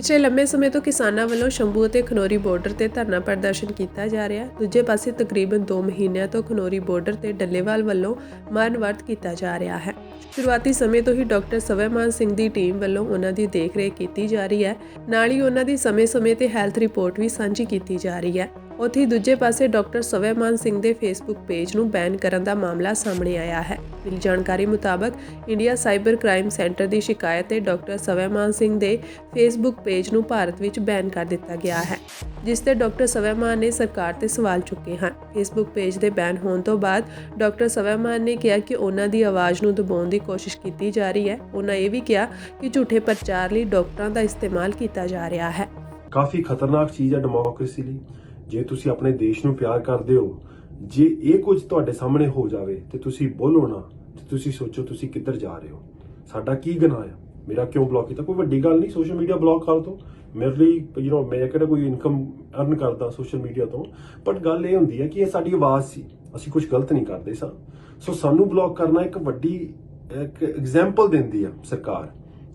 ਪਿਛਲੇ ਲੰਮੇ ਸਮੇਂ ਤੋਂ ਕਿਸਾਨਾਂ ਵੱਲੋਂ ਸ਼ੰਭੂ ਅਤੇ ਖਨੌਰੀ ਬਾਰਡਰ ਤੇ ਧਰਨਾ ਪ੍ਰਦਰਸ਼ਨ ਕੀਤਾ ਜਾ ਰਿਹਾ ਹੈ। ਦੂਜੇ ਪਾਸੇ ਤਕਰੀਬਨ 2 ਮਹੀਨਿਆਂ ਤੋਂ ਖਨੌਰੀ ਬਾਰਡਰ ਤੇ ਡੱਲੇਵਾਲ ਵੱਲੋਂ ਮਰਨ ਵਰਤ ਕੀਤਾ ਜਾ ਰਿਹਾ ਹੈ। ਸ਼ੁਰੂਆਤੀ ਸਮੇਂ ਤੋਂ ਹੀ ਡਾਕਟਰ ਸਵੈਮਾਨ ਸਿੰਘ ਦੀ ਟੀਮ ਵੱਲੋਂ ਉਹਨਾਂ ਦੀ ਦੇਖਰੇਖ ਕੀਤੀ ਜਾ ਰਹੀ ਹੈ। ਨਾਲ ਹੀ ਉਹਨਾਂ ਦੀ ਸਮੇਂ-ਸਮੇਂ ਤੇ ਹੈਲਥ ਰਿਪੋਰਟ ਵੀ ਸਾਂਝੀ ਕੀਤੀ ਜਾ ਰਹੀ ਹੈ। ਉੱਥੇ ਦੂਜੇ ਪਾਸੇ ਡਾਕਟਰ ਸਵੈਮਾਨ ਸਿੰਘ ਦੇ ਫੇਸਬੁੱਕ ਪੇਜ ਨੂੰ ਬੈਨ ਕਰਨ ਦਾ ਮਾਮਲਾ ਸਾਹਮਣੇ ਆਇਆ ਹੈ। ਮਿਲੀ ਜਾਣਕਾਰੀ ਮੁਤਾਬਕ ਇੰਡੀਆ ਸਾਈਬਰ ਕ੍ਰਾਈਮ ਸੈਂਟਰ ਦੀ ਸ਼ਿਕਾਇਤ ਤੇ ਡਾਕਟਰ ਸਵੈਮਾਨ ਸਿੰਘ ਦੇ ਫੇਸਬੁੱਕ ਪੇਜ ਨੂੰ ਭਾਰਤ ਵਿੱਚ ਬੈਨ ਕਰ ਦਿੱਤਾ ਗਿਆ ਹੈ, ਜਿਸ ਤੇ ਡਾਕਟਰ ਸਵੈਮਾਨ ਨੇ ਸਰਕਾਰ ਤੇ ਸਵਾਲ ਚੁੱਕੇ ਹਨ। ਫੇਸਬੁੱਕ ਪੇਜ ਦੇ ਬੈਨ ਹੋਣ ਤੋਂ ਬਾਅਦ ਡਾਕਟਰ ਸਵੈਮਾਨ ਨੇ ਕਿਹਾ ਕਿ ਉਹਨਾਂ ਦੀ ਆਵਾਜ਼ ਨੂੰ ਦਬਾਉਣ ਦੀ ਕੋਸ਼ਿਸ਼ ਕੀਤੀ ਜਾ ਰਹੀ ਹੈ। ਉਹਨਾਂ ਇਹ ਵੀ ਕਿਹਾ ਕਿ ਝੂਠੇ ਪ੍ਰਚਾਰ ਲਈ ਡਾਕਟਰਾਂ ਦਾ ਇਸਤੇਮਾਲ ਕੀਤਾ ਜਾ ਰਿਹਾ ਹੈ। ਕਾਫੀ ਖਤਰਨਾਕ ਚੀਜ਼ ਹੈ ਡੈਮੋਕ੍ਰੇਸੀ ਲਈ। ਜੇ ਤੁਸੀਂ ਆਪਣੇ ਦੇਸ਼ ਨੂੰ ਪਿਆਰ ਕਰਦੇ ਹੋ, ਜੇ ਇਹ ਕੁਝ ਤੁਹਾਡੇ ਸਾਹਮਣੇ ਹੋ ਜਾਵੇ ਤੇ ਤੁਸੀਂ ਬੋਲੋ ਨਾ, ਤੇ ਤੁਸੀਂ ਸੋਚੋ ਤੁਸੀਂ ਕਿੱਧਰ ਜਾ ਰਹੇ ਹੋ। ਸਾਡਾ ਕੀ ਗੁਨਾਹ ਆ? ਮੇਰਾ ਕਿਉਂ ਬਲੌਕ ਕੀਤਾ? ਕੋਈ ਵੱਡੀ ਗੱਲ ਨਹੀਂ, ਸੋਸ਼ਲ ਮੀਡੀਆ ਬਲੌਕ ਕਰ ਦੋ। ਮੇਰੇ ਲਈ ਮੈਂ ਕਿਹੜਾ ਕੋਈ ਇਨਕਮ ਅਰਨ ਕਰਦਾ ਸੋਸ਼ਲ ਮੀਡੀਆ ਤੋਂ, ਬਟ ਗੱਲ ਇਹ ਹੁੰਦੀ ਹੈ ਕਿ ਇਹ ਸਾਡੀ ਆਵਾਜ਼ ਸੀ, ਅਸੀਂ ਕੁਝ ਗਲਤ ਨਹੀਂ ਕਰਦੇ ਸਾਂ। ਸੋ ਸਾਨੂੰ ਬਲੌਕ ਕਰਨਾ ਇੱਕ ਵੱਡੀ ਐਗਜ਼ਾਮਪਲ ਦਿੰਦੀ ਆ ਸਰਕਾਰ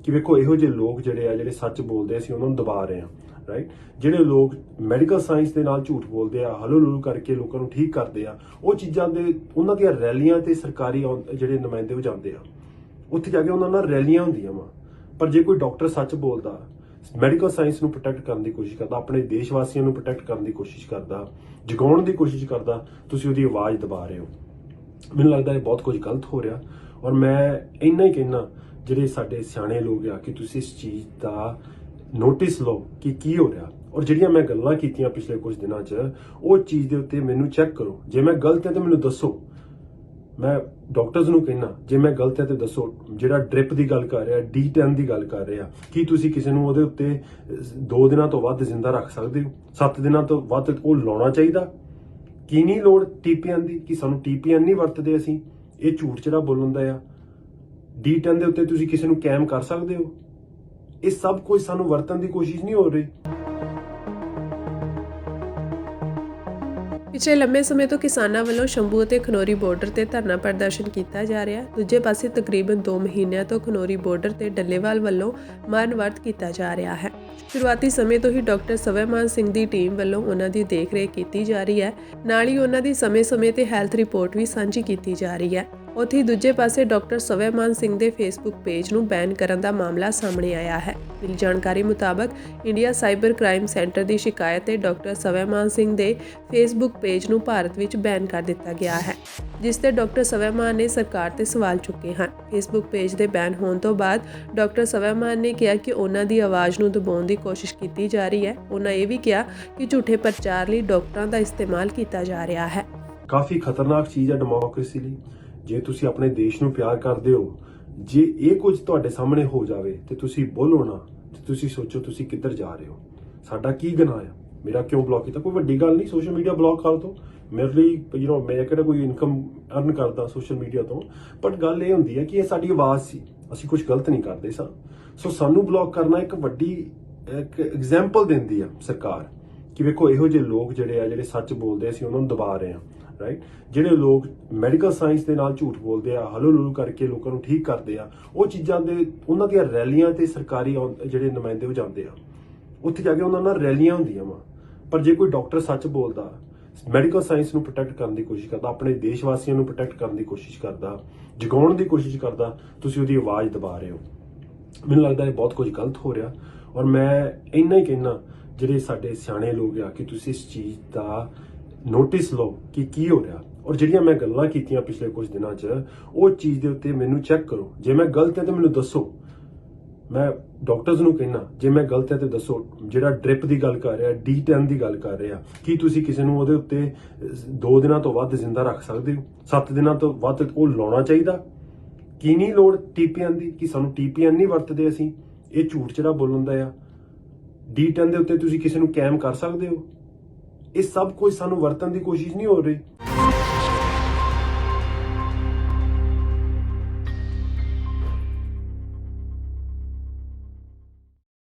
ਕਿ ਵੇਖੋ ਇਹੋ ਜਿਹੇ ਲੋਕ ਜਿਹੜੇ ਸੱਚ ਬੋਲਦੇ ਅਸੀਂ ਉਹਨਾਂ ਨੂੰ ਦਬਾ ਰਹੇ ਹਾਂ, ਰਾਈਟ। ਜਿਹੜੇ ਲੋਕ ਮੈਡੀਕਲ ਸਾਇੰਸ ਦੇ ਨਾਲ ਝੂਠ ਬੋਲਦੇ ਆ, ਹਲੋ ਲੁਲੂ ਕਰਕੇ ਲੋਕਾਂ ਨੂੰ ਠੀਕ ਕਰਦੇ ਆ, ਉਹ ਚੀਜ਼ਾਂ ਦੇ ਉਹਨਾਂ ਦੀਆਂ ਰੈਲੀਆਂ ਤੇ ਸਰਕਾਰੀ ਜਿਹੜੇ ਨੁਮਾਇੰਦੇ ਹੋ ਜਾਂਦੇ ਆ, ਉੱਥੇ ਜਾ ਕੇ ਉਹਨਾਂ ਨਾਲ ਰੈਲੀਆਂ ਹੁੰਦੀਆਂ ਵਾ। ਪਰ ਜੇ ਕੋਈ ਡਾਕਟਰ ਸੱਚ ਬੋਲਦਾ, ਮੈਡੀਕਲ ਸਾਇੰਸ ਨੂੰ ਪ੍ਰੋਟੈਕਟ ਕਰਨ ਦੀ ਕੋਸ਼ਿਸ਼ ਕਰਦਾ, ਆਪਣੇ ਦੇਸ਼ ਵਾਸੀਆਂ ਨੂੰ ਪ੍ਰੋਟੈਕਟ ਕਰਨ ਦੀ ਕੋਸ਼ਿਸ਼ ਕਰਦਾ, ਜਗਾਉਣ ਦੀ ਕੋਸ਼ਿਸ਼ ਕਰਦਾ, ਤੁਸੀਂ ਉਹਦੀ ਆਵਾਜ਼ ਦਬਾ ਰਹੇ ਹੋ। ਮੈਨੂੰ ਲੱਗਦਾ ਇਹ ਬਹੁਤ ਕੁਝ ਗਲਤ ਹੋ ਰਿਹਾ। ਔਰ ਮੈਂ ਇੰਨਾ ਹੀ ਕਹਿਣਾ ਜਿਹੜੇ ਸਾਡੇ ਸਿਆਣੇ ਲੋਕ ਆ ਕਿ ਤੁਸੀਂ ਇਸ ਚੀਜ਼ ਦਾ ਨੋਟਿਸ ਲਓ ਕਿ ਕੀ ਹੋ ਰਿਹਾ। ਔਰ ਜਿਹੜੀਆਂ ਮੈਂ ਗੱਲਾਂ ਕੀਤੀਆਂ ਪਿਛਲੇ ਕੁਝ ਦਿਨਾਂ 'ਚ, ਉਹ ਚੀਜ਼ ਦੇ ਉੱਤੇ ਮੈਨੂੰ ਚੈੱਕ ਕਰੋ। ਜੇ ਮੈਂ ਗਲਤ ਹਾਂ ਤਾਂ ਮੈਨੂੰ ਦੱਸੋ। ਮੈਂ ਡਾਕਟਰਸ ਨੂੰ ਕਹਿਣਾ ਜੇ ਮੈਂ ਗਲਤ ਹੈ ਤੇ ਦੱਸੋ। ਜਿਹੜਾ ਡ੍ਰਿਪ ਦੀ ਗੱਲ ਕਰ ਰਿਹਾ, D10 ਦੀ ਗੱਲ ਕਰ ਰਿਹਾ, ਕੀ ਤੁਸੀਂ ਕਿਸੇ ਨੂੰ ਉਹਦੇ ਉੱਤੇ 2 ਦਿਨਾਂ ਤੋਂ ਵੱਧ ਜ਼ਿੰਦਾ ਰੱਖ ਸਕਦੇ ਹੋ? 7 ਦਿਨਾਂ ਤੋਂ ਵੱਧ ਉਹ ਲਾਉਣਾ ਚਾਹੀਦਾ? ਕੀ ਨਹੀਂ ਲੋੜ TPN ਦੀ? ਕਿ ਸਾਨੂੰ TPN ਨਹੀਂ ਵਰਤਦੇ ਅਸੀਂ? ਇਹ ਝੂਠ ਜਿਹੜਾ ਬੋਲਣ ਦਾ ਆ। D10 ਦੇ ਉੱਤੇ ਤੁਸੀਂ ਕਿਸੇ ਨੂੰ ਕੈਮ ਕਰ ਸਕਦੇ ਹੋ? ਇਹ ਸਭ ਕੁਝ ਸਾਨੂੰ ਵਰਤਣ ਦੀ ਕੋਸ਼ਿਸ਼ ਨਹੀਂ ਹੋ ਰਹੀ। ਪਿਛਲੇ ਲੰਮੇ ਸਮੇਂ ਤੋਂ ਕਿਸਾਨਾਂ ਵੱਲੋਂ ਸ਼ੰਭੂ ਅਤੇ ਖਨੌਰੀ ਬਾਰਡਰ ਤੇ ਧਰਨਾ ਪ੍ਰਦਰਸ਼ਨ ਕੀਤਾ ਜਾ ਰਿਹਾ ਹੈ। ਦੂਜੇ ਪਾਸੇ ਤਕਰੀਬਨ 2 ਮਹੀਨਿਆਂ ਤੋਂ ਖਨੌਰੀ ਬਾਰਡਰ ਤੇ ਡੱਲੇਵਾਲ ਵੱਲੋਂ ਮਰਨ ਵਰਤ ਕੀਤਾ ਜਾ ਰਿਹਾ ਹੈ। ਸ਼ੁਰੂਆਤੀ ਸਮੇਂ ਤੋਂ ਹੀ ਡਾਕਟਰ ਸਵੈਮਾਨ ਸਿੰਘ ਦੀ ਟੀਮ ਵੱਲੋਂ ਉਹਨਾਂ ਦੀ ਦੇਖਰੇਖ ਕੀਤੀ ਜਾ ਰਹੀ ਹੈ। ਨਾਲ ਹੀ ਉਹਨਾਂ ਦੀ ਸਮੇਂ-ਸਮੇਂ ਤੇ ਹੈਲਥ ਰਿਪੋਰਟ ਵੀ ਸਾਂਝੀ ਕੀਤੀ ਜਾ ਰਹੀ ਹੈ। ਉੱਥੇ ਦੂਜੇ ਪਾਸੇ ਡਾਕਟਰ ਸਵੈਮਾਨ ਸਿੰਘ ਦੇ ਫੇਸਬੁੱਕ ਪੇਜ ਨੂੰ ਬੈਨ ਕਰਨ ਦਾ ਮਾਮਲਾ ਸਾਹਮਣੇ ਆਇਆ ਹੈ। ਮਿਲੀ ਜਾਣਕਾਰੀ ਮੁਤਾਬਕ ਇੰਡੀਆ ਸਾਈਬਰ ਕ੍ਰਾਈਮ ਸੈਂਟਰ ਦੀ ਸ਼ਿਕਾਇਤ ਤੇ ਡਾਕਟਰ ਸਵੈਮਾਨ ਸਿੰਘ ਦੇ ਫੇਸਬੁੱਕ ਪੇਜ ਨੂੰ ਭਾਰਤ ਵਿੱਚ ਬੈਨ ਕਰ ਦਿੱਤਾ ਗਿਆ ਹੈ, ਜਿਸ ਤੇ ਡਾਕਟਰ ਸਵੈਮਾਨ ਨੇ ਸਰਕਾਰ ਤੇ ਸਵਾਲ ਚੁੱਕੇ ਹਨ। ਫੇਸਬੁੱਕ ਪੇਜ ਦੇ ਬੈਨ ਹੋਣ ਤੋਂ ਬਾਅਦ ਡਾਕਟਰ ਸਵੈਮਾਨ ਨੇ ਕਿਹਾ ਕਿ ਉਹਨਾਂ ਦੀ ਆਵਾਜ਼ ਨੂੰ ਦਬਾਉਣ ਦੀ ਕੋਸ਼ਿਸ਼ ਕੀਤੀ ਜਾ ਰਹੀ ਹੈ। ਉਹਨਾਂ ਇਹ ਵੀ ਕਿਹਾ ਕਿ ਝੂਠੇ ਪ੍ਰਚਾਰ ਲਈ ਡਾਕਟਰਾਂ ਦਾ ਇਸਤੇਮਾਲ ਕੀਤਾ ਜਾ ਰਿਹਾ ਹੈ। ਕਾਫੀ ਖਤਰਨਾਕ ਚੀਜ਼ ਹੈ ਡੈਮੋਕ੍ਰੇਸੀ ਲਈ। ਜੇ ਤੁਸੀਂ ਆਪਣੇ ਦੇਸ਼ ਨੂੰ ਪਿਆਰ ਕਰਦੇ ਹੋ, ਜੇ ਇਹ ਕੁਝ ਤੁਹਾਡੇ ਸਾਹਮਣੇ ਹੋ ਜਾਵੇ ਤੇ ਤੁਸੀਂ ਬੋਲੋ ਨਾ, ਤੇ ਤੁਸੀਂ ਸੋਚੋ ਤੁਸੀਂ ਕਿੱਧਰ ਜਾ ਰਹੇ ਹੋ। ਸਾਡਾ ਕੀ ਗੁਨਾਹ ਆ? ਮੇਰਾ ਕਿਉਂ ਬਲੌਕ ਕੀਤਾ? ਕੋਈ ਵੱਡੀ ਗੱਲ ਨਹੀਂ, ਸੋਸ਼ਲ ਮੀਡੀਆ ਬਲੌਕ ਕਰ ਦੋ। ਮੇਰੇ ਲਈ ਮੈਂ ਕਿਹੜਾ ਕੋਈ ਇਨਕਮ ਅਰਨ ਕਰਦਾ ਸੋਸ਼ਲ ਮੀਡੀਆ ਤੋਂ, ਬਟ ਗੱਲ ਇਹ ਹੁੰਦੀ ਹੈ ਕਿ ਇਹ ਸਾਡੀ ਆਵਾਜ਼ ਸੀ, ਅਸੀਂ ਕੁਝ ਗਲਤ ਨਹੀਂ ਕਰਦੇ ਸਾਂ। ਸੋ ਸਾਨੂੰ ਬਲੌਕ ਕਰਨਾ ਇੱਕ ਵੱਡੀ ਐਗਜ਼ਾਮਪਲ ਦਿੰਦੀ ਆ ਸਰਕਾਰ ਕਿ ਵੇਖੋ ਇਹੋ ਜਿਹੇ ਲੋਕ ਜਿਹੜੇ ਸੱਚ ਬੋਲਦੇ ਅਸੀਂ ਉਹਨਾਂ ਨੂੰ ਦਬਾ ਰਹੇ ਹਾਂ, ਰਾਈਟ। ਜਿਹੜੇ ਲੋਕ ਮੈਡੀਕਲ ਸਾਇੰਸ ਦੇ ਨਾਲ ਝੂਠ ਬੋਲਦੇ ਆ, ਹਲੋ ਲੁਲੂ ਕਰਕੇ ਲੋਕਾਂ ਨੂੰ ਠੀਕ ਕਰਦੇ ਆ, ਉਹ ਚੀਜ਼ਾਂ ਦੇ ਉਹਨਾਂ ਦੀਆਂ ਰੈਲੀਆਂ ਤੇ ਸਰਕਾਰੀ ਜਿਹੜੇ ਨੁਮਾਇੰਦੇ ਹੋ ਜਾਂਦੇ ਆ, ਉੱਥੇ ਜਾ ਕੇ ਉਹਨਾਂ ਨਾਲ ਰੈਲੀਆਂ ਹੁੰਦੀਆਂ ਵਾ। ਪਰ ਜੇ ਕੋਈ ਡਾਕਟਰ ਸੱਚ ਬੋਲਦਾ, ਮੈਡੀਕਲ ਸਾਇੰਸ ਨੂੰ ਪ੍ਰੋਟੈਕਟ ਕਰਨ ਦੀ ਕੋਸ਼ਿਸ਼ ਕਰਦਾ, ਆਪਣੇ ਦੇਸ਼ ਵਾਸੀਆਂ ਨੂੰ ਪ੍ਰੋਟੈਕਟ ਕਰਨ ਦੀ ਕੋਸ਼ਿਸ਼ ਕਰਦਾ, ਜਗਾਉਣ ਦੀ ਕੋਸ਼ਿਸ਼ ਕਰਦਾ, ਤੁਸੀਂ ਉਹਦੀ ਆਵਾਜ਼ ਦਬਾ ਰਹੇ ਹੋ। ਮੈਨੂੰ ਲੱਗਦਾ ਇਹ ਬਹੁਤ ਕੁਝ ਗਲਤ ਹੋ ਰਿਹਾ। ਔਰ ਮੈਂ ਇੰਨਾ ਹੀ ਕਹਿਣਾ ਜਿਹੜੇ ਸਾਡੇ ਸਿਆਣੇ ਲੋਕ ਆ ਕਿ ਤੁਸੀਂ ਇਸ ਚੀਜ਼ ਦਾ ਨੋਟਿਸ ਲਓ ਕਿ ਕੀ ਹੋ ਰਿਹਾ। ਔਰ ਜਿਹੜੀਆਂ ਮੈਂ ਗੱਲਾਂ ਕੀਤੀਆਂ ਪਿਛਲੇ ਕੁਝ ਦਿਨਾਂ 'ਚ, ਉਹ ਚੀਜ਼ ਦੇ ਉੱਤੇ ਮੈਨੂੰ ਚੈੱਕ ਕਰੋ। ਜੇ ਮੈਂ ਗਲਤ ਹਾਂ ਤਾਂ ਮੈਨੂੰ ਦੱਸੋ। ਮੈਂ ਡਾਕਟਰਸ ਨੂੰ ਕਹਿਣਾ ਜੇ ਮੈਂ ਗਲਤ ਹੈ ਤੇ ਦੱਸੋ। ਜਿਹੜਾ ਡ੍ਰਿਪ ਦੀ ਗੱਲ ਕਰ ਰਿਹਾ, D10 ਦੀ ਗੱਲ ਕਰ ਰਿਹਾ, ਕੀ ਤੁਸੀਂ ਕਿਸੇ ਨੂੰ ਉਹਦੇ ਉੱਤੇ 2 ਦਿਨਾਂ ਤੋਂ ਵੱਧ ਜ਼ਿੰਦਾ ਰੱਖ ਸਕਦੇ ਹੋ? 7 ਦਿਨਾਂ ਤੋਂ ਵੱਧ ਉਹ ਲਾਉਣਾ ਚਾਹੀਦਾ? ਕੀ ਨਹੀਂ ਲੋੜ TPN ਦੀ? ਕਿ ਸਾਨੂੰ TPN ਨਹੀਂ ਵਰਤਦੇ ਅਸੀਂ? ਇਹ ਝੂਠ ਜਿਹੜਾ ਬੋਲਣ ਦਾ ਆ। D10 ਦੇ ਉੱਤੇ ਤੁਸੀਂ ਕਿਸੇ ਨੂੰ ਕੈਮ ਕਰ ਸਕਦੇ ਹੋ? ਇਹ ਸਭ ਕੁਝ ਸਾਨੂੰ ਵਰਤਣ ਦੀ ਕੋਸ਼ਿਸ਼ ਨਹੀਂ ਹੋ ਰਹੀ।